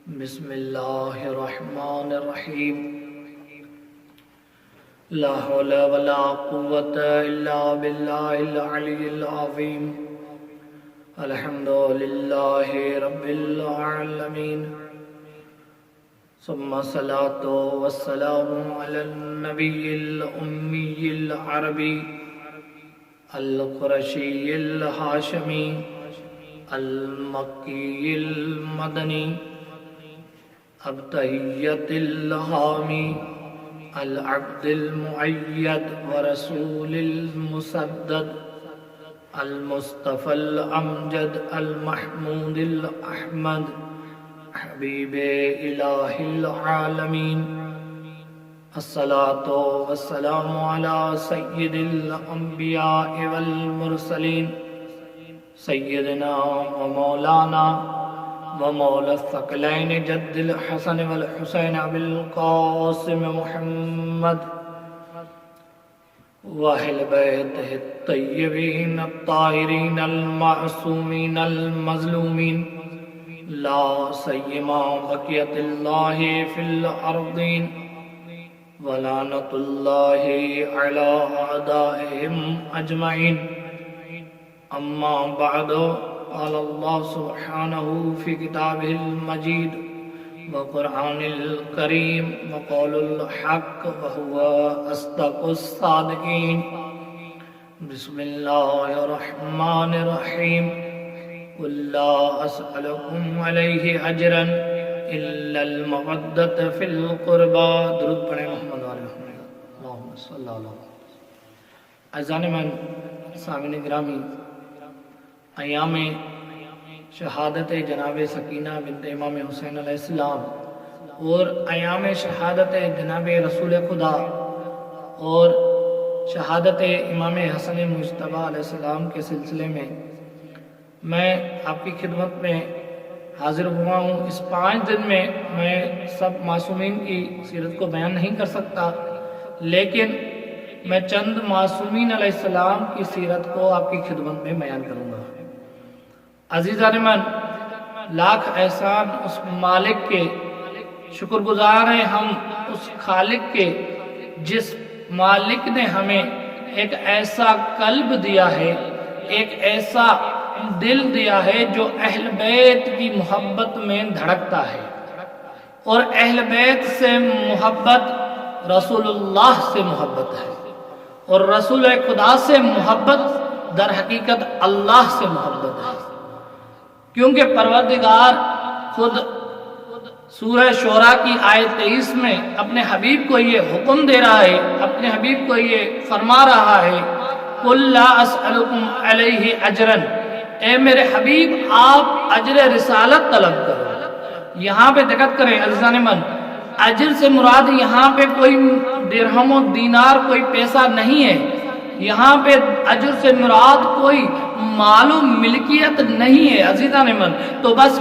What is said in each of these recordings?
بسم اللہ الرحمن الرحیم لا حول ولا قوة الا باللہ العلی العظیم الحمد للہ رب العالمین ثم الصلاة والسلام علی النبی الأمی العربی القرشی الہاشمی المکی المدنی ابتحیت الحامی العبد المعید ورسول المسدد المصطفى الامجد المحمود الاحمد حبیب الہ العالمین الصلاة والسلام علی سید الانبیاء والمرسلین سیدنا ومولانا ومولا الثقلین جد الحسن والحسین ابی القاسم محمد واہل بیتہ الطیبین الطاہرین المعصومین المظلومین لا سیما بقیت اللہ فی الارضین ولعنت اللہ علی اعدائہم اجمعین اما بعد قال اللہ سبحانہ فی کتابہ المجید وقرآن الکریم وقول الحق وهو اصدق الصادقین بسم اللہ الرحمن الرحیم قل لا اسألکم علیہ اجرا الا المودۃ فی القربى درود پڑھیں محمد علیہ وسلم اللہم صلی اللہ علیہ اعزان من سامعین گرامی ایام شہادت جناب سکینہ بنت امام حسین علیہ السلام اور ایام شہادت جناب رسول خدا اور شہادت امام حسن مجتبیٰ علیہ السلام کے سلسلے میں آپ کی خدمت میں حاضر ہوا ہوں۔ اس 5 دن میں سب معصومین کی سیرت کو بیان نہیں کر سکتا، لیکن میں چند معصومین علیہ السلام کی سیرت کو آپ کی خدمت میں بیان کروں گا۔ عزیزان من، لاکھ احسان اس مالک کے، شکر گزار ہیں ہم اس خالق کے جس مالک نے ہمیں ایک ایسا قلب دیا ہے، ایک ایسا دل دیا ہے جو اہل بیت کی محبت میں دھڑکتا ہے، اور اہل بیت سے محبت رسول اللہ سے محبت ہے، اور رسول خدا سے محبت در حقیقت اللہ سے محبت ہے، کیونکہ پروردگار خود سورہ شعراء کی آیت 23 میں اپنے حبیب کو یہ حکم دے رہا ہے، اپنے حبیب کو یہ فرما رہا ہے قُلْ لَا أَسْأَلُكُمْ عَلَيْهِ أَجْرًا، اے میرے حبیب آپ اجر رسالت طلب کرو۔ یہاں پہ دقت کریں عزیزان من، اجر سے مراد یہاں پہ کوئی درہم و دینار کوئی پیسہ نہیں ہے، یہاں پہ اجر سے مراد کوئی مال و ملکیت نہیں ہے عزیزان من۔ تو بس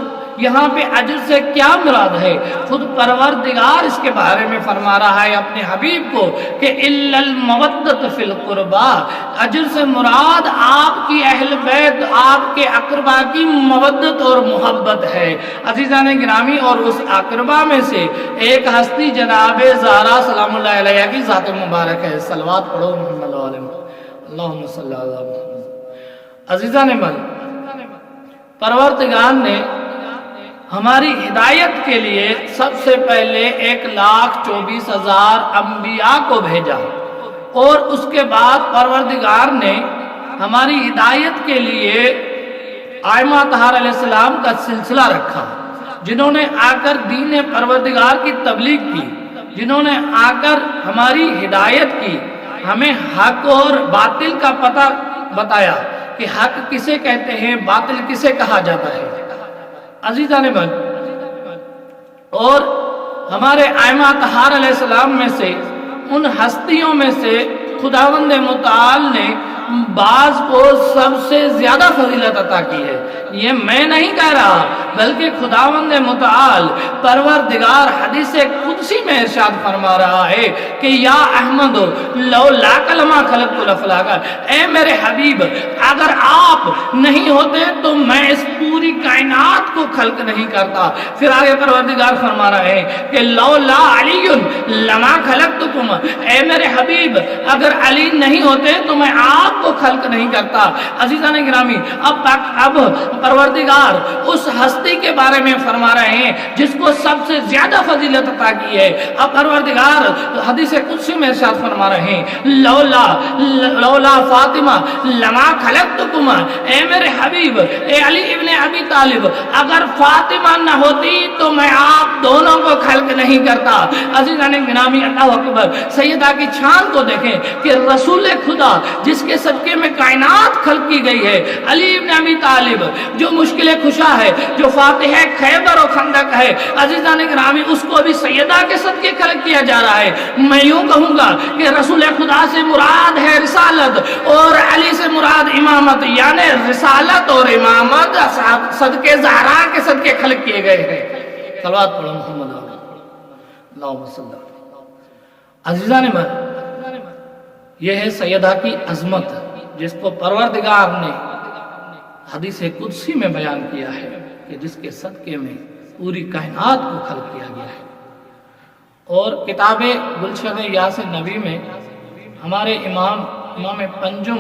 یہاں پہ اجر سے کیا مراد ہے؟ خود پروردگار اس کے بارے میں فرما رہا ہے اپنے حبیب کو کہ اِلَّا الْمَوَدَّةُ فِي الْقُرْبَى، اجر سے مراد آپ کی اہل بیت، آپ کے اقربا کی مودت اور محبت ہے عزیزان گرامی۔ اور اس اقربا میں سے ایک ہستی جناب زہرا سلام اللہ علیہ کی ذات مبارک ہے۔ صلوات پڑھو محمد علیہ اللہم صلی اللہ علیہ وسلم۔ عزیزان من، پروردگار نے ہماری ہدایت کے لیے سب سے پہلے 1,24,000 انبیاء کو بھیجا، اور اس کے بعد پروردگار نے ہماری ہدایت کے لیے ائمہ طہار علیہ السلام کا سلسلہ رکھا، جنہوں نے آ کر دین پروردگار کی تبلیغ کی، جنہوں نے آ کر ہماری ہدایت کی، ہمیں حق اور باطل کا پتہ بتایا کہ حق کسے کہتے ہیں، باطل کسے کہا جاتا ہے عزیزان من۔ اور ہمارے ائمہ طہار علیہ السلام میں سے ان ہستیوں میں سے خداوند متعال نے بعض کو سب سے زیادہ فضیلت عطا کی ہے، یہ میں نہیں کہہ رہا، بلکہ خداوند متعال پروردگار حدیث قدسی میں ارشاد فرما رہا ہے کہ یا احمد لولا کلمہ خلقت الافلاک، اے میرے حبیب اگر آپ نہیں ہوتے تو میں اس پوری کائنات کو خلق نہیں کرتا۔ پھر آگے پروردگار فرما رہا ہے کہ لولا علی لما خلقتکم، اے میرے حبیب اگر علی نہیں ہوتے تو میں آپ کو خلق نہیں کرتا۔ عزیزان گرامی، اب پروردگار اس ہستی کے بارے میں فرما رہے ہیں جس کو سب سے زیادہ فضیلت عطا کی ہے۔ اب پروردگار حدیث قدسی میں ارشاد فرما رہے ہیں لولا فاطمہ لما خلقتکم، اے میرے حبیب اے علی ابن ابی طالب اگر فاطمہ نہ ہوتی تو میں آپ دونوں کو خلق نہیں کرتا۔ عزیزان گرامی، اللہ اکبر، سیدہ کی شان کو دیکھیں کہ رسول خدا جس کے صدقے میں کائنات خلق کی گئی ہے، علی ابن ابی طالب جو مشکل کشا ہے، جو فاتح خیبر و خندق ہے، عزیزان گرامی اس کو بھی سیدہ کے صدقے خلق کیا جا رہا ہے۔ میں یوں کہوں گا کہ رسول خدا سے مراد ہے رسالت اور علی سے مراد امامت، یعنی رسالت اور امامت صدقے زہرا کے صدقے خلق کیے گئے ہیں۔ صلوات پڑھو محمد اللہم صلی اللہ علیہ وسلم۔ عزیزان من، یہ ہے سیدہ کی عظمت جس کو پروردگار نے حدیث قدسی میں بیان کیا ہے کہ جس کے صدقے میں پوری کائنات کو خلق کیا گیا ہے۔ اور کتاب گلشن یاس نبی میں ہمارے امام پنجم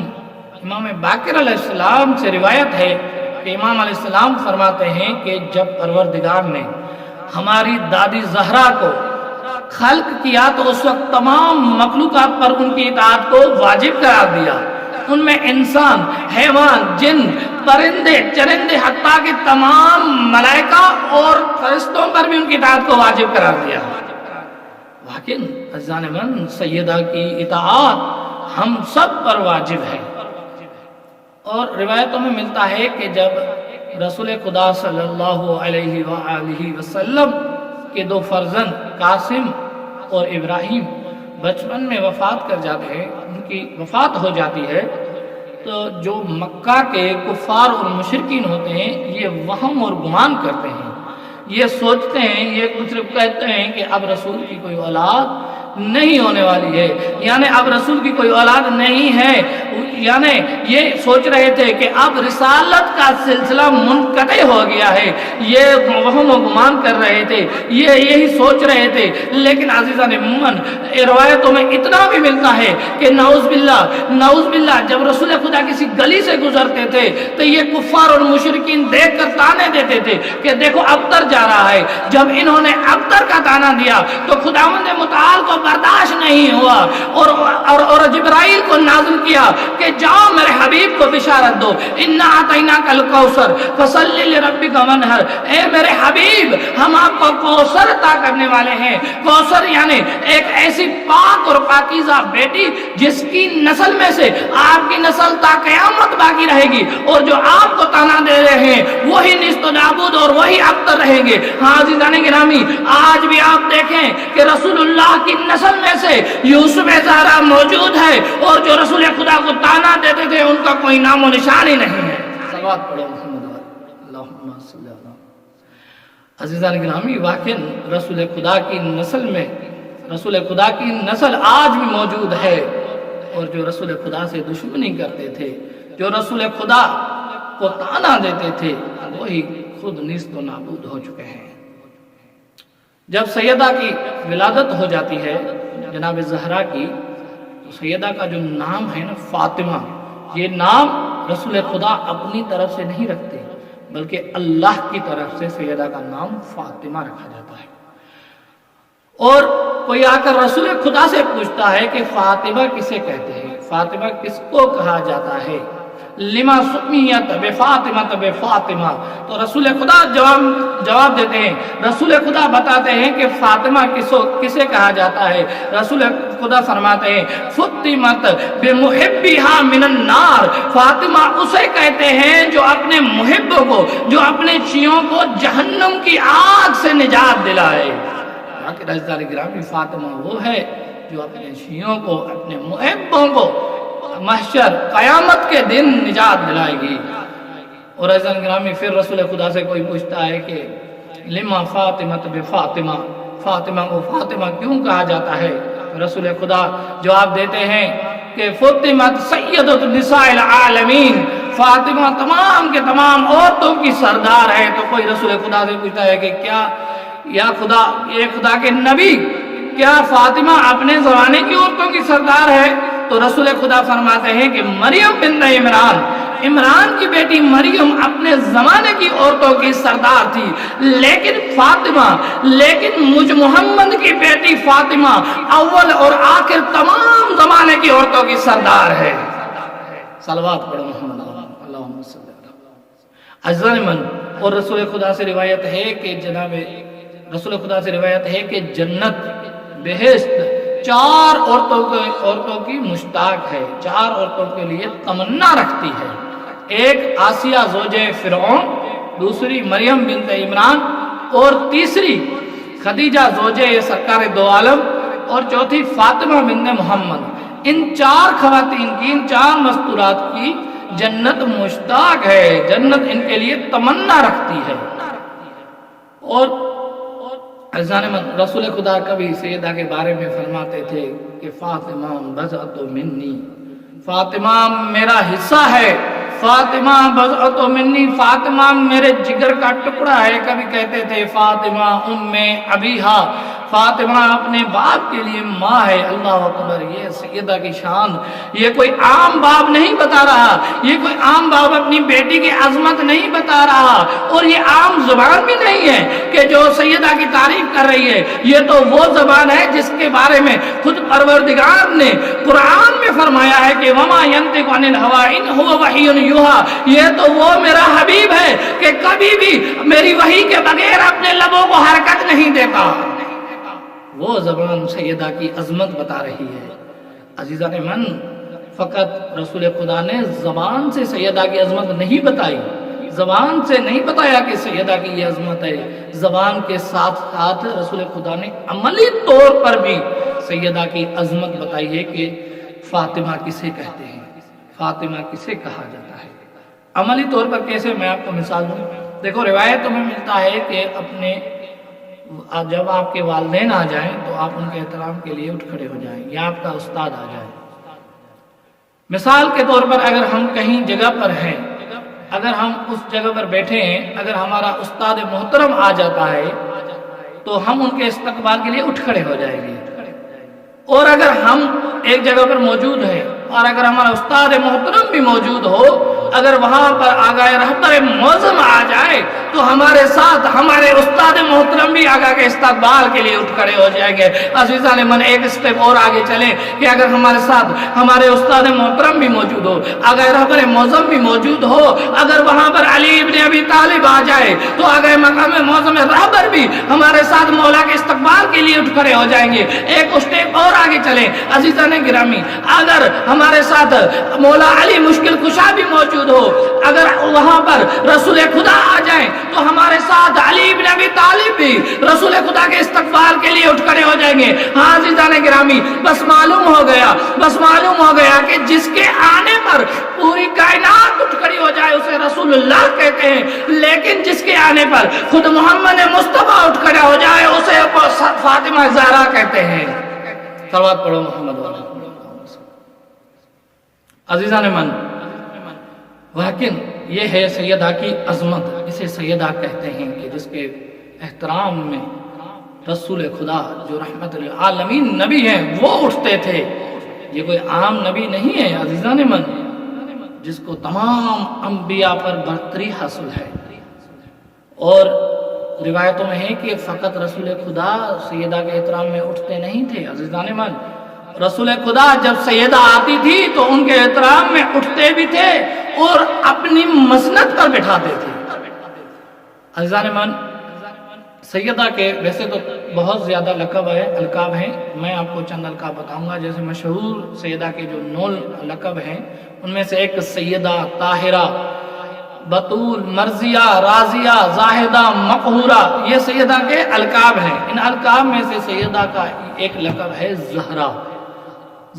امام باقر علیہ السلام سے روایت ہے کہ امام علیہ السلام فرماتے ہیں کہ جب پروردگار نے ہماری دادی زہرا کو خلق کیا تو اس وقت تمام مخلوقات پر ان کی اطاعت کو واجب قرار دیا۔ ان میں انسان، حیوان، جن، پرندے، چرندے، حتیٰ کہ تمام ملائکہ اور فرشتوں پر بھی ان کی اطاعت کو واجب قرار دیا۔ لیکن عزیزان من، سیدہ کی اطاعت ہم سب پر واجب ہے۔ اور روایتوں میں ملتا ہے کہ جب رسول خدا صلی اللہ علیہ وآلہ وسلم کے دو فرزند قاسم اور ابراہیم بچپن میں وفات کر جاتے ہیں، ان کی وفات ہو جاتی ہے، تو جو مکہ کے کفار اور مشرکین ہوتے ہیں یہ وہم اور گمان کرتے ہیں، یہ سوچتے ہیں، یہ دوسرے کو کہتے ہیں کہ اب رسول کی کوئی اولاد نہیں ہونے والی ہے، یعنی اب رسول کی کوئی اولاد نہیں ہے، یعنی یہ سوچ رہے تھے کہ اب رسالت کا سلسلہ منقطع ہو گیا ہے، یہ وہم و گمان کر رہے تھے، یہ یہی سوچ رہے تھے۔ لیکن عزیزان مومن، روایتوں میں اتنا بھی ملتا ہے کہ نعوذ باللہ جب رسول خدا کسی گلی سے گزرتے تھے تو یہ کفار اور مشرکین دیکھ کر تانے دیتے تھے کہ دیکھو ابتر جا رہا ہے۔ جب انہوں نے ابتر کا تانا دیا تو خداوند متعال کو برداشت نہیں ہوا اور جبرائیل کو نازل کیا کہ جاؤ میرے حبیب کو بشارت دو، انا اعطیناک الکوثر فصلی لربک وانحر، اے میرے حبیب ہم آپ کو کوثر عطا کرنے والے ہیں۔ کوثر یعنی ایک ایسی پاک اور پاکیزہ بیٹی جس کی نسل میں سے آپ کی نسل تا قیامت باقی رہے گی، اور جو آپ کو تانا دے رہے ہیں وہی نیست و نابود اور وہی ابتر رہیں گے۔ ہاں عزیزان گرامی، آج بھی آپ دیکھیں کہ رسول اللہ کی نسل میں سے یوسف زہرا موجود ہے، اور جو رسول خدا کو تانا دیتے تھے ان کا کوئی نام و نشان ہی نہیں ہے۔ صلوات پڑھو محمد اللہم صلی اللہ۔ عزیزان گرامی، واقعی رسول خدا کی نسل میں رسول خدا کی نسل آج بھی موجود ہے، اور جو رسول خدا سے دشمنی کرتے تھے، جو رسول خدا کو تانا دیتے تھے، وہی خود نیست و نابود ہو چکے ہیں۔ جب سیدہ کی ولادت ہو جاتی ہے جناب زہرا کی، تو سیدہ کا جو نام ہے نا فاطمہ، یہ نام رسول خدا اپنی طرف سے نہیں رکھتے بلکہ اللہ کی طرف سے سیدہ کا نام فاطمہ رکھا جاتا ہے۔ اور کوئی آ کر رسول خدا سے پوچھتا ہے کہ فاطمہ کسے کہتے ہیں، فاطمہ کس کو کہا جاتا ہے، لما سمیت بفاطمہ بفاطمہ، تو رسول خدا جواب دیتے ہیں، رسول خدا بتاتے ہیں کہ فاطمہ کسے کہا جاتا ہے۔ رسول خدا فرماتے ہیں فطمت بمحبها من النار، فاطمہ اسے کہتے ہیں جو اپنے محبوں کو، جو اپنے چیوں کو جہنم کی آگ سے نجات دلائے۔ عزیزان گرامی، فاطمہ وہ ہے جو اپنے شیعوں کو، اپنے محبوں کو محشر قیامت کے دن نجات دلائے گی۔ اور عزیزان گرامی پھر رسول خدا سے کوئی پوچھتا ہے کہ لما فاطمہ بفاطمہ، فاطمہ کو فاطمہ کیوں کہا جاتا ہے؟ رسول خدا جواب دیتے ہیں کہ فاطمہ سیدۃ النساء العالمین، فاطمہ تمام کے تمام عورتوں کی سردار ہے۔ تو کوئی رسول خدا سے پوچھتا ہے کہ کیا یا خدا، یہ خدا کے نبی، کیا فاطمہ اپنے زمانے کی عورتوں کی سردار ہے؟ تو رسول خدا فرماتے ہیں کہ مریم بنت عمران، عمران کی بیٹی مریم اپنے زمانے کی عورتوں کی سردار تھی، لیکن فاطمہ، لیکن مجھ محمد کی بیٹی فاطمہ اول اور آخر تمام زمانے کی عورتوں کی سردار ہے۔ صلوات پڑھو محمد اللہم صلی اللہ علیہ وسلم۔ من اور رسول خدا سے روایت ہے کہ جناب رسول خدا سے روایت ہے کہ جنت، بہشت چار عورتوں کی مشتاق ہے، چار عورتوں کے لیے تمنا رکھتی ہے۔ ایک آسیہ زوجہ فرعون، دوسری مریم بنت عمران، اور تیسری خدیجہ زوجہ سرکار دو عالم، اور چوتھی فاطمہ بنت محمد۔ ان چار خواتین کی، ان چار مستورات کی جنت مشتاق ہے، جنت ان کے لیے تمنا رکھتی ہے۔ اور رسول خدا کبھی سیدہ کے بارے میں فرماتے تھے کہ فاطمہ بضعۃ منی، فاطمہ میرا حصہ ہے، فاطمہ بضعۃ منی، فاطمہ میرے جگر کا ٹکڑا ہے۔ کبھی کہتے تھے فاطمہ ام ابیہا، فاطمہ اپنے باپ کے لیے ماں ہے۔ اللہ اکبر، یہ سیدہ کی شان، یہ کوئی عام باپ نہیں بتا رہا، یہ کوئی عام باپ اپنی بیٹی کی عظمت نہیں بتا رہا، اور یہ عام زبان بھی نہیں ہے کہ جو سیدہ کی تعریف کر رہی ہے۔ یہ تو وہ زبان ہے جس کے بارے میں خود پروردگار نے قرآن میں فرمایا ہے کہ وما ينطق عن الهوى ان هو وحی یوحی، یہ تو وہ میرا حبیب ہے کہ کبھی بھی میری وحی کے بغیر اپنے لبوں کو حرکت نہیں دیتا۔ وہ زبان سیدہ کی عظمت بتا رہی ہے۔ عزیزان من، فقط رسول خدا نے زبان سے سیدہ کی عظمت نہیں بتائی، زبان سے نہیں بتایا کہ سیدہ کی یہ عظمت ہے، زبان کے ساتھ ساتھ رسول خدا نے عملی طور پر بھی سیدہ کی عظمت بتائی ہے کہ فاطمہ کسے کہتے ہیں، فاطمہ کسے کہا جاتا ہے۔ عملی طور پر کیسے، میں آپ کو مثال دوں۔ دیکھو روایتوں میں ملتا ہے کہ جب آپ کے والدین آ جائیں تو آپ ان کے احترام کے لیے اٹھ کھڑے ہو جائیں، یا آپ کا استاد آ جائے۔ مثال کے طور پر اگر ہم کہیں جگہ پر ہیں، اگر ہم اس جگہ پر بیٹھے ہیں، اگر ہمارا استاد محترم آ جاتا ہے تو ہم ان کے استقبال کے لیے اٹھ کھڑے ہو جائیں گے۔ اور اگر ہم ایک جگہ پر موجود ہیں اور اگر ہمارا استاد محترم بھی موجود ہو، اگر وہاں پر آگاہ رہبر معظم آ جائے تو ہمارے ساتھ ہمارے استاد محترم بھی آگاہ کے استقبال کے لیے اٹھ کھڑے ہو جائیں گے۔ عزیزان من، ایک اسٹیپ اور آگے چلیں کہ اگر ہمارے ساتھ ہمارے استاد محترم بھی موجود ہو، آگاہ رہبر معظم بھی موجود ہو، اگر وہاں پر علی ابن ابی طالب آ جائے تو آگاہ مقام معظم رہبر بھی ہمارے ساتھ مولا کے استقبال کے لیے اٹھ کھڑے ہو جائیں گے۔ ایک اسٹیپ اور آگے چلیں عزیزان گرامی، اگر ہمارے ساتھ مولا علی مشکل کشا بھی موجود ہو، اگر وہاں پر رسول خدا آ جائیں تو ہمارے ساتھ علی بن ابی طالب بھی رسول خدا کے استقبال کے لیے اٹھ کھڑے ہو جائیں گے۔ ہاں عزیزان گرامی، بس معلوم ہو گیا کہ جس کے آنے پر پوری کائنات اٹھ کھڑی ہو جائے اسے رسول اللہ کہتے ہیں، لیکن جس کے آنے پر خود محمد مصطفیٰ اٹھ کھڑا ہو جائے اسے فاطمہ زہرا کہتے ہیں۔ صلوات پڑھو محمد والا۔ عزیزان من، لیکن یہ ہے سیدہ کی عظمت، اسے سیدہ کہتے ہیں کہ جس کے احترام میں رسول خدا جو رحمت للعالمین نبی ہیں وہ اٹھتے تھے۔ یہ کوئی عام نبی نہیں ہے عزیزان من، جس کو تمام انبیاء پر برتری حاصل ہے۔ اور روایتوں میں ہے کہ فقط رسول خدا سیدہ کے احترام میں اٹھتے نہیں تھے عزیزان من، رسول خدا جب سیدہ آتی تھی تو ان کے احترام میں اٹھتے بھی تھے اور اپنی مسند پر بٹھاتے تھے۔ عزیزان من، سیدہ کے ویسے تو بہت زیادہ القاب ہیں، میں آپ کو چند القاب بتاؤں گا۔ جیسے مشہور سیدہ کے جو 9 لقب ہیں ان میں سے ایک سیدہ، طاہرہ، بطول، مرضیہ، راضیہ، زاہدہ، مقہورہ، یہ سیدہ کے القاب ہیں۔ ان القاب میں سے سیدہ کا ایک لقب ہے زہرا۔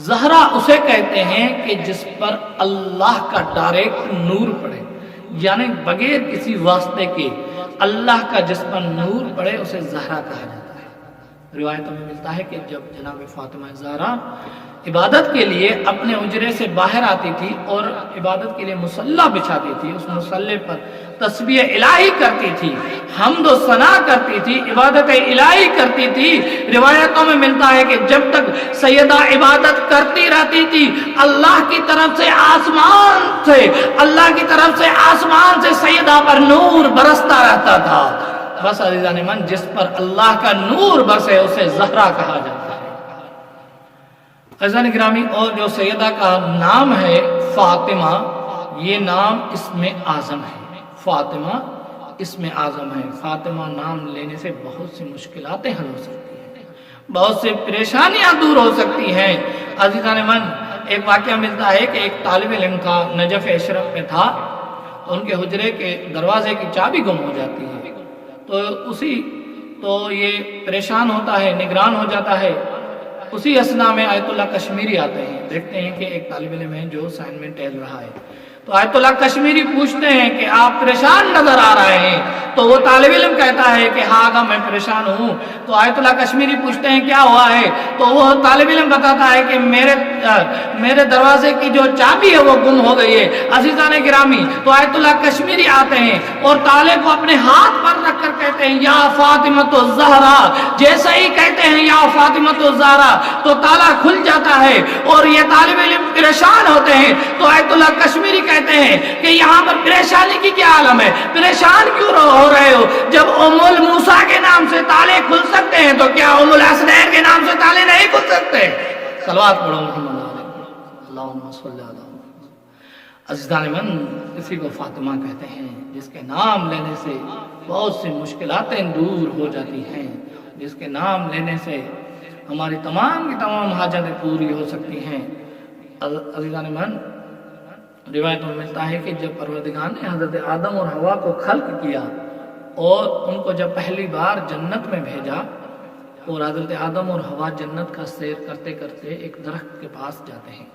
زہرا اسے کہتے ہیں کہ جس پر اللہ کا ڈائریکٹ نور پڑے، یعنی بغیر کسی واسطے کے اللہ کا جس پر نور پڑے اسے زہرا کہا جاتا ہے۔ روایتوں میں ملتا ہے کہ جب جناب فاطمہ زہرا عبادت کے لیے اپنے حجرے سے باہر آتی تھی اور عبادت کے لیے مصلی بچھاتی تھی، اس مصلی پر تسبیح الہی کرتی تھی، حمد و ثنا کرتی تھی، عبادت الہی کرتی تھی۔ روایتوں میں ملتا ہے کہ جب تک سیدہ عبادت کرتی رہتی تھی اللہ کی طرف سے آسمان سے سیدہ پر نور برستا رہتا تھا۔ بس عزیزان من، جس پر اللہ کا نور برسے اسے زہرا کہا جاتا ہے۔ عزیزان گرامی، اور جو سیدہ کا نام ہے فاطمہ، یہ نام اسم اعظم ہے۔ فاطمہ اسم اعظم ہے۔ فاطمہ نام لینے سے بہت سی مشکلاتیں حل ہو سکتی ہیں، بہت سے پریشانیاں دور ہو سکتی ہیں۔ عزیزان من، ایک واقعہ ملتا ہے کہ ایک طالب علم تھا، نجف اشرف میں تھا، ان کے حجرے کے دروازے کی چابی گم ہو جاتی ہے، تو یہ پریشان ہوتا ہے، نگران ہو جاتا ہے۔ اسی اثنا میں آیت اللہ کشمیری آتے ہیں، دیکھتے ہیں کہ ایک طالب علم ہے جو سائن میں ٹہل رہا ہے، تو آیت اللہ کشمیری پوچھتے ہیں کہ آپ پریشان نظر آ رہے ہیں، تو وہ طالب علم کہتا ہے کہ ہاں آقا میں پریشان ہوں۔ تو آیت اللہ کشمیری پوچھتے ہیں کیا ہوا ہے، تو وہ طالب علم بتاتا ہے کہ میرے دروازے کی جو چابی ہے وہ گم ہو گئی ہے۔ عزیزان گرامی، تو آیت اللہ کشمیری آتے ہیں اور تالے کو اپنے ہاتھ پر رکھ کر کہتے ہیں یا فاطمۃ الزہرا، جیسا ہی کہتے ہیں یا فاطمۃ الزہرا تو تالا کھل جاتا ہے اور یہ طالب علم پریشان ہوتے ہیں۔ تو آیت اللہ کشمیری کہتے ہیں کہ یہاں پر پریشانی کی کیا عالم ہے، پریشان کیوں ہو رہے ہو؟ جب ام الموسیٰ کے نام سے تالے کھل سکتے ہیں تو کیا ام الحسنین کے نام سے تالے نہیں کھل سکتے؟ صلوات پڑھو محمد اللہم صلی اللہ علیہ وسلم۔ عزیزان من، اسی کو فاطمہ کہتے ہیں جس کے نام لینے سے بہت سی مشکلاتیں دور ہو جاتی ہیں، جس کے نام لینے سے ہماری تمام کی تمام حاجتیں پوری ہو سکتی ہیں۔ عزیزان من، روایت میں ملتا ہے کہ جب پروردگار نے حضرت آدم اور حوا کو خلق کیا اور ان کو جب پہلی بار جنت میں بھیجا، اور حضرت آدم اور حوا جنت کا سیر کرتے کرتے ایک درخت کے پاس جاتے ہیں،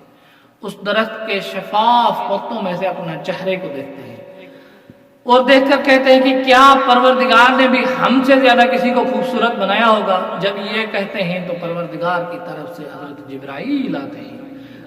اس درخت کے شفاف پتوں میں سے اپنا چہرے کو دیکھتے ہیں اور دیکھ کر کہتے ہیں کہ کیا پروردگار نے بھی ہم سے زیادہ کسی کو خوبصورت بنایا ہوگا؟ جب یہ کہتے ہیں تو پروردگار کی طرف سے حضرت جبرائیل آتے ہیں،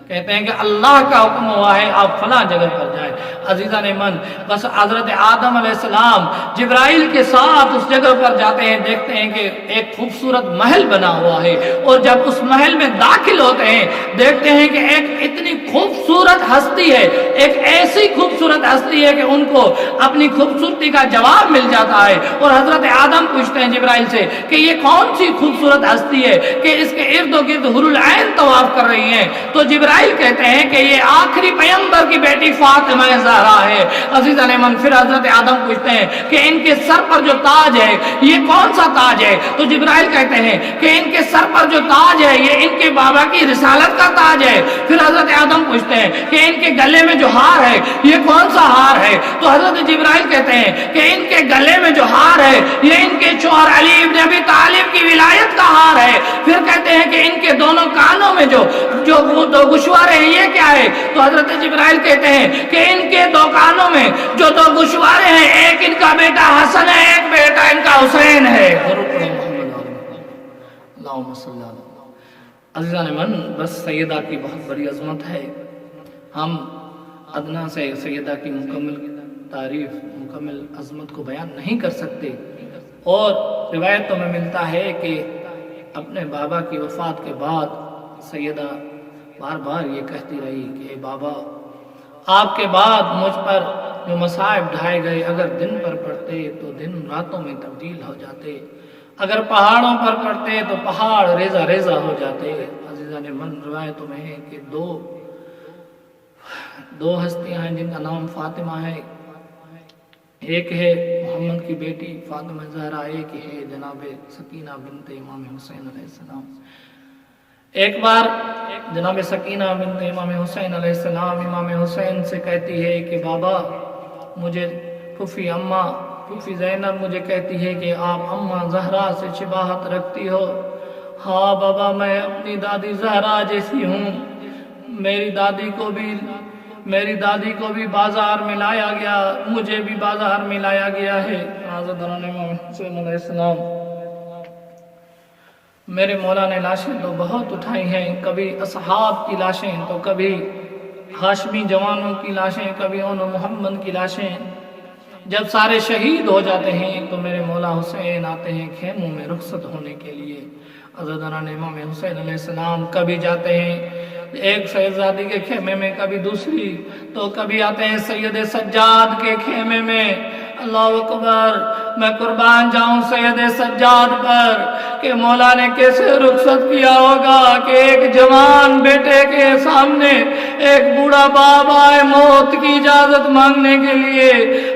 کہتے ہیں کہ اللہ کا حکم ہوا ہے آپ فلاں جگہ پر جائیں۔ عزیزان من، بس حضرت آدم علیہ السلام جبرائیل کے ساتھ اس جگہ پر جاتے ہیں، دیکھتے ہیں کہ ایک خوبصورت محل بنا ہوا ہے، اور جب اس محل میں داخل ہوتے ہیں دیکھتے ہیں کہ ایک اتنی خوبصورت ہستی ہے، ایک ایسی خوبصورت ہستی ہے کہ ان کو اپنی خوبصورتی کا جواب مل جاتا ہے، اور حضرت آدم پوچھتے ہیں جبرائیل سے کہ یہ کون سی خوبصورت ہستی ہے کہ اس کے ارد و گرد حور العین طواف کر رہی ہیں؟ تو جبرائیل کہتے ہیں کہ یہ آخری پیغمبر کی بیٹی فاطمہ زہرا ہے۔ عزیزان من، پھر حضرت آدم پوچھتے ہیں کہ ان کے سر پر جو تاج ہے یہ کون سا تاج ہے؟ تو جبرائیل کہتے ہیں کہ ان کے سر پر جو تاج ہے یہ ان کے بابا کی رسالت کا تاج ہے۔ پھر حضرت آدم پوچھتے ہیں کہ ان کے گلے میں جو ہار ہے یہ کون سا ہار ہے؟ تو حضرت جبرائیل کہتے ہیں کہ ان کے گلے میں جو ہار ہے یہ ان کے شوہر علی ابن ابی طالب کی ولایت کا ہار ہے۔ پھر کہتے ہیں کہ ان کے دونوں کانوں میں جو دو گوشوارے ہیں یہ کیا ہے؟ تو حضرت جبرائیل کہتے ہیں کہ ان کے دو کانوں میں جو دو گوشوارے ہیں ایک ان کا بیٹا حسن ہے، ایک بیٹا ان کا حسین ہے۔ اللہم صلی اللہ علیہ وسلم۔ عزیزان من، بس سیدہ کی بہت بڑی عظمت ہے، ہم ادنا سے سیدہ کی مکمل تعریف، مکمل عظمت کو بیان نہیں کر سکتے۔ اور روایتوں میں ملتا ہے کہ اپنے بابا کی وفات کے بعد سیدہ بار بار یہ کہتی رہی کہ اے بابا، آپ کے بعد مجھ پر جو مصائب ڈھائے گئے اگر دن پر پڑتے تو دن راتوں میں تبدیل ہو جاتے، اگر پہاڑوں پر پڑتے تو پہاڑ ریزہ ریزہ ہو جاتے۔ عزیزان من، روایتوں میں ہے کہ دو ہستیاں ہیں جن کا نام فاطمہ ہے، ایک ہے محمد کی بیٹی فاطمہ زہرا، ایک ہے جناب سکینہ بنت امام حسین علیہ السلام۔ ایک بار جناب سکینہ بنت امام حسین علیہ السلام امام حسین سے کہتی ہے کہ بابا، مجھے پھوپھی زینب مجھے کہتی ہے کہ آپ اماں زہرا سے شباہت رکھتی ہو۔ ہاں بابا، میں اپنی دادی زہرا جیسی ہوں، میری دادی کو بھی میری دادی کو بھی بازار میں لایا گیا، مجھے بھی بازار میں لایا گیا ہے۔ حضرت امام حسین علیہ السلام، میرے مولا نے لاشیں تو بہت اٹھائی ہیں، کبھی اصحاب کی لاشیں تو کبھی ہاشمی جوانوں کی لاشیں، کبھی اون محمد کی لاشیں۔ جب سارے شہید ہو جاتے ہیں تو میرے مولا حسین آتے ہیں خیموں میں رخصت ہونے کے لیے۔ حضرت امام حسین علیہ السلام کبھی جاتے ہیں ایک شہزادی کے خیمے میں، کبھی دوسری، تو کبھی آتے ہیں سید سجاد کے خیمے میں۔ اللہ اکبر، میں قربان جاؤں سید سجاد پر کہ مولا نے کیسے رخصت کیا ہوگا کہ ایک جوان بیٹے کے سامنے ایک بوڑھا باپ آئے موت کی اجازت مانگنے کے لیے۔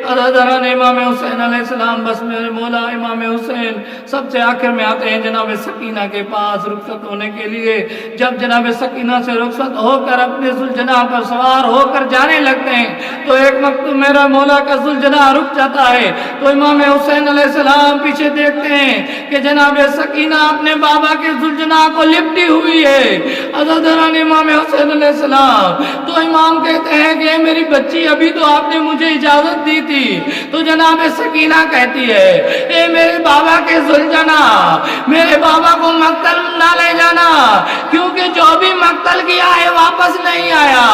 حضرت امام حسین علیہ السلام، بس میرے مولا امام حسین سب سے آخر میں آتے ہیں جناب سکینہ کے پاس رخصت ہونے کے لیے۔ جب جناب سکینہ سے رخصت ہو کر اپنے ذوالجناح پر سوار ہو کر جانے لگتے ہیں تو ایک وقت میرا مولا کا ذوالجناح رک جاتا ہے، تو امام حسین علیہ السلام پیچھے دیکھتے ہیں کہ جناب سکینہ اپنے بابا کے ذوالجناح کو لپٹی ہوئی ہے۔ حضرت امام حسین علیہ السلام تو امام کہتے ہیں کہ میری بچی، ابھی تو آپ نے مجھے اجازت دی تھی۔ تو جناب سکینہ کہتی ہے اے میرے بابا کے ذوالجناح، میرے بابا کو مقتل نہ لے جانا، کیونکہ جو بھی مقتل کیا ہے واپس نہیں آیا۔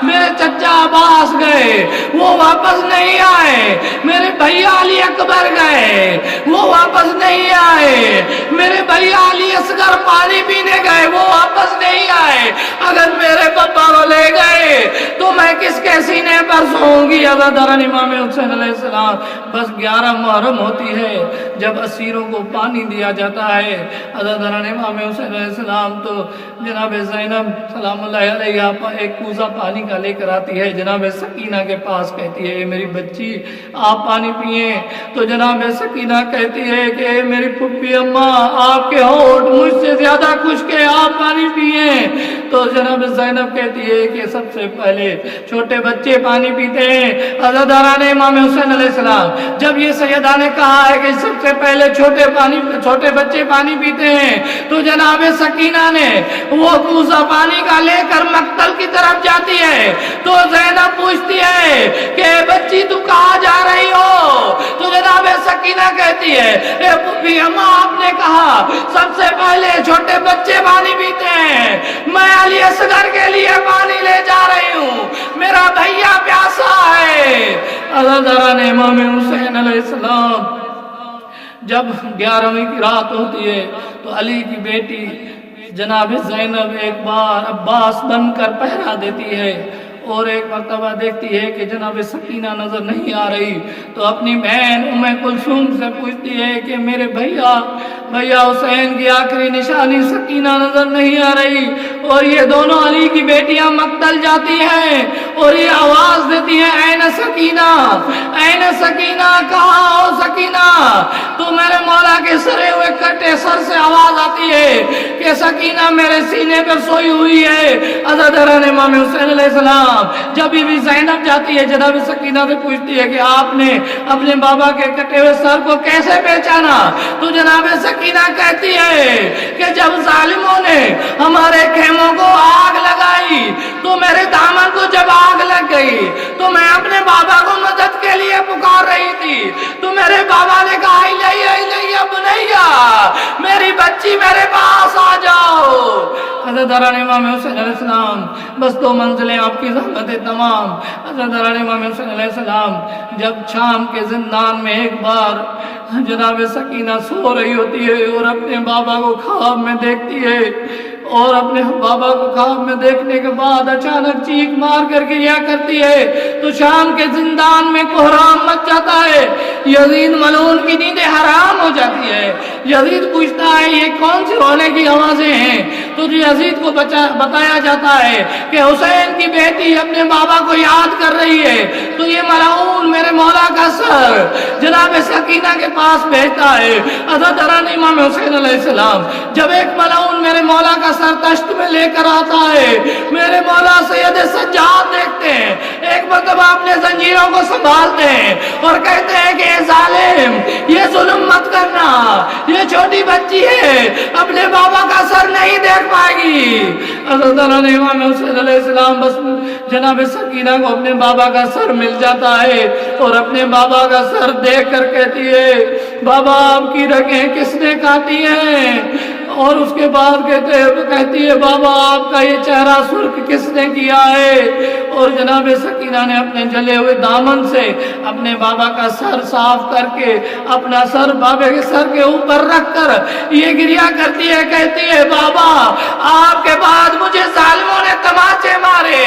میرے چچا عباس گئے، وہ واپس نہیں آئے۔ میرے بھیا علی اکبر گئے، وہ واپس نہیں آئے۔ میرے بھیا علی اصغر پانی پینے گئے، وہ واپس نہیں آئے۔ اگر میرے پپا کو لے گئے تو میں کس کے سینے پر سوؤں گی؟ حضرت امام حسین علیہ السلام، بس 11 محرم ہوتی ہے جب اسیروں کو پانی دیا جاتا ہے۔ حضرت امام حسین علیہ السلام تو جناب زینب سلام اللہ علیہ ایک کوزہ پانی کا لے کر آتی ہے، جناب سکینہ کے پاس کہتی ہے میری بچی آپ پانی پئیں۔ تو جناب سکینہ کہتی ہے کہ میری پھپھی اماں، آپ کے ہونٹ مجھ سے زیادہ خشک ہے، آپ پانی پئیں۔ تو جناب زینب کہتی ہے کہ سب سے پہلے چھوٹے بچے پانی پیتے ہیں۔ حضرت امام حسین علیہ السلام، جب یہ سیدہ نے کہا ہے کہ سب سے پہلے چھوٹے بچے پانی پیتے ہیں، تو جناب سکینہ نے وہ کوزہ پانی کا لے کر مقتل کی طرف جاتی ہے۔ تو زینب پوچھتی ہے کہ بچی تو کہاں جا رہی ہو؟ تو جناب سکینہ کہتی ہے اے پھپھی اماں، آپ نے کہا سب سے پہلے چھوٹے بچے پانی پیتے ہیں، میں علی اصغر کے لیے پانی لے جا رہی ہوں، میرا بھیا پیاسا ہے۔ حضرت امام حسین علیہ السلام جب 11ویں کی رات ہوتی ہے تو علی کی بیٹی جناب زینب ایک بار عباس بن کر پہرا دیتی ہے، اور ایک مرتبہ دیکھتی ہے کہ جناب سکینہ نظر نہیں آ رہی، تو اپنی بہن ام کلثوم سے پوچھتی ہے کہ میرے بھیا حسین کی آخری نشانی سکینہ نظر نہیں آ رہی، اور یہ دونوں علی کی بیٹیاں مقتل جاتی ہیں اور یہ آواز دیتی ہیں این سکینہ، این سکینہ، کہاں ہو سکینہ؟ تو میرے مولا کے سرے ہوئے کٹے سر سے آواز آتی ہے کہ سکینہ میرے سینے پر سوئی ہوئی ہے۔ حضرت امام حسین علیہ السلام جب بھی زینب جاتی ہے جناب سکینہ سے پوچھتی ہے کہ آپ نے اپنے بابا کے کٹے ہوئے سر کو کیسے پہچانا؟ تو جناب سکینہ کہتی ہے کہ جب ظالموں نے ہمارے خیموں کو آگ لگائی تو میرے دامن کو جب آگ لگ گئی تو میں اپنے بابا کو مدد کے لیے پکار رہی تھی، تو میرے بابا نے کہا الیہ بنیا، میری بچی میرے پاس آ جاؤ۔ حضرت امام حسین علیہ السلام، بس 2 منزلیں آپ کی زحمتیں تمام۔ حضرت امام حسین علیہ السلام جب شام کے زندان میں ایک بار جناب سکینہ سو رہی ہوتی ہے اور اپنے بابا کو خواب میں دیکھتی ہے، اور اپنے بابا کو خواب میں دیکھنے کے بعد اچانک چیخ مار کر گریا کرتی ہے، تو شام کے زندان میں کوہرام مچ جاتا ہے، یزید ملعون کی نیندیں حرام ہو جاتی ہے۔ یزید پوچھتا ہے یہ کون سی رونے کی آوازیں ہیں؟ تو یزید کو بتایا جاتا ہے کہ حسین کی بیٹی اپنے بابا کو یاد کر رہی ہے، تو یہ ملعون میرے مولا کا سر جناب سکینہ کے پاس بھیجتا ہے۔ حضرت امام حسین علیہ السلام جب ایک ملعون میرے مولا کا سر تشت میں لے کر آتا ہے، میرے مولا سید سجاد دیکھتے ہیں، ایک مرتبہ اپنے زنجیروں کو سنبھالتے ہیں اور کہتے ہیں کہ اے ظالم، یہ ظلم مت کرنا، یہ چھوٹی بچی ہے، اپنے بابا کا سر نہیں دیکھ پائے گی۔ حضرت امام حسین علیہ السلام بس جناب سکینہ کو اپنے بابا کا سر مل جاتا ہے اور اپنے بابا کا سر دیکھ کر کہتی ہے بابا آپ کی رگیں کس نے کاٹی ہیں؟ اور اس کے بعد کہتی ہے بابا آپ کا یہ چہرہ سرخ کس نے کیا ہے؟ اور جناب سکینہ نے اپنے جلے ہوئے دامن سے اپنے بابا کا سر صاف کر کے اپنا سر بابے کے سر کے اوپر رکھ کر یہ گریہ کرتی ہے، کہتی ہے بابا آپ کے بعد مجھے ظالموں نے تماچے مارے،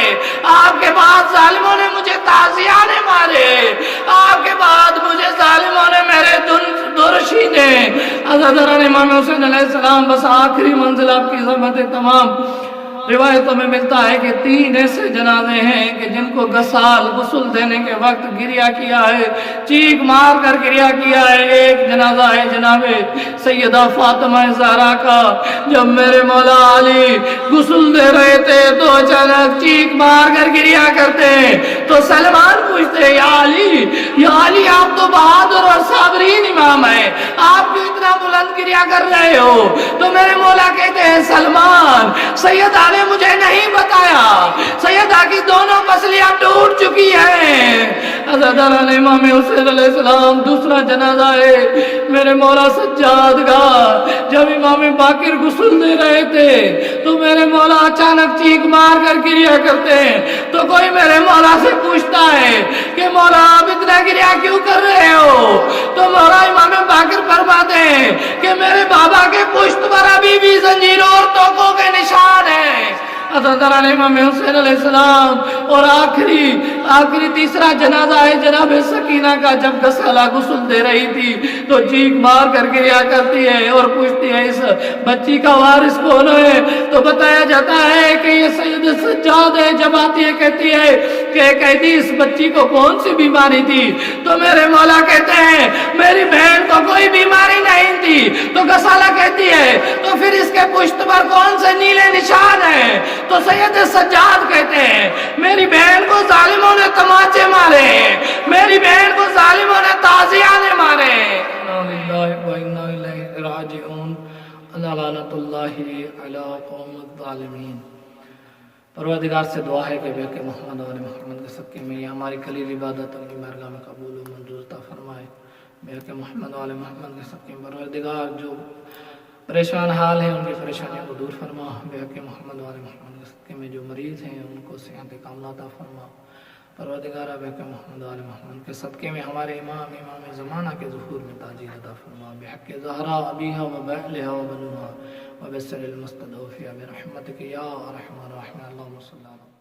آپ کے بعد ظالموں نے مجھے تعزیانے مارے، آپ کے بعد مجھے ظالموں نے میرے درشی نے۔ حضرت امام حسین علیہ السلام بس آخری منزل آپ کی زحمت تمام روایتوں میں ملتا ہے کہ 3 ایسے جنازے ہیں کہ جن کو غسل دینے کے وقت گریہ کیا ہے، چیخ مار کر گریہ کیا ہے۔ ایک جنازہ ہے جناب سیدہ فاطمہ زہرا کا، جب میرے مولا علی غسل دے رہے تھے تو اچانک چیخ مار کر گریہ کرتے تو سلمان پوچھتے یا علی آپ تو بہادر اور صابرین امام ہیں، آپ کیوں اتنا بلند گریہ کر رہے ہو؟ تو میرے مولا کہتے ہیں سلمان سیدہ نے مجھے نہیں بتایا، سیدہ کی دونوں پسلیاں ٹوٹ چکی ہیں۔ حضرت امام حسین علیہ السلام دوسرا جنازہ ہے میرے مولا سجاد کا، جب امام باقر غسل دے رہے تھے تو میرے مولا اچانک چیخ مار کر گریہ کرتے ہیں تو کوئی میرے مولا سے پوچھتا ہے کہ مولا آپ اتنا گریہ کیوں کر رہے ہو؟ تو مولا امام باقر فرماتے ہیں کہ میرے بابا کے پشت پر ابھی بھی زنجیروں اور توقوں کے نشان ہیں۔ حضرت امام حسین علیہ السلام اور آخری تیسرا جنازہ ہے جناب سکینہ کا، جب غسل دے رہی تھی تو چیخ مار کر گریہ کرتی ہے اور پوچھتی ہے اس بچی کا وارث کون ہے؟ تو بتایا جاتا ہے کہ یہ سید سجاد ہے۔ جب آتی ہے کہتی ہے کہ اس بچی کو کون سی بیماری تھی؟ تو میرے مولا کہتے ہیں میری بہن کو کوئی بیماری نہیں تھی۔ تو غسالہ کہتی ہے تو پھر اس کے پشت پر کون سے نیلے نشان ہیں؟ تو سید سجاد کہتے ہیں میری بہن کو ظالموں نے تماچے مارے، میری بہن کو ظالموں نے تعزیانے مارے۔ انا للہ و انا الیہ راجعون، لعنت اللہ علی قوم الظالمین۔ پروردگار سے دعا ہے کہ بے کہ محمد و محمد کے صدقے میں یہ ہماری قلیل عبادت اپنی بارگاہ میں قبول و منظور عطا فرمائے۔ بے کہ محمد و محمد کے صدقے میں پروردگار جو پریشان حال ہیں ان کی پریشانیوں کو دور فرما۔ بے کہ محمد و محمد کے صدقے میں جو مریض ہیں ان کو صحت کاملہ عطا فرما۔ پروردگار بے کہ محمد و محمد کے صدقے میں ہمارے امام زمانہ کے ظہور میں تاجیل عطا فرما۔ بحق زہرا ابیہا و بہلہا و بنوہا وبسر المستضعفین برحمتک یا ارحم الراحمین۔ اللہم صلی اللہ علیہ وسلم۔